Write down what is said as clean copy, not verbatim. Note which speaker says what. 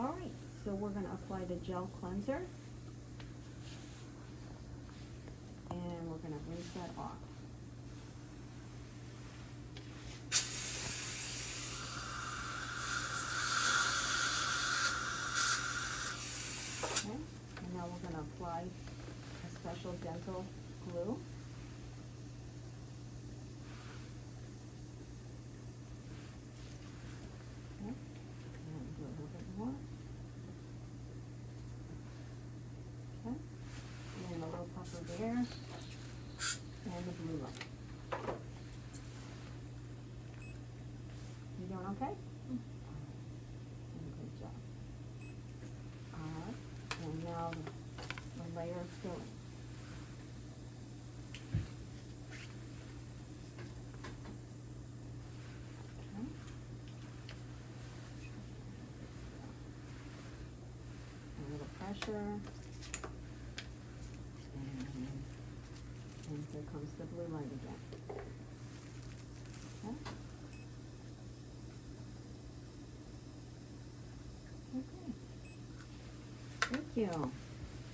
Speaker 1: All right, so we're going to apply the gel cleanser. And we're going to rinse that off. Okay, and now we're going to apply a special dental glue. Okay, and do a little bit more. Okay, and a little puffer there, and the blue one. You doing okay? Good job. Alright, and now the layer of filling. Okay. A little pressure. And here comes the blue light again. Okay. Okay. Thank you.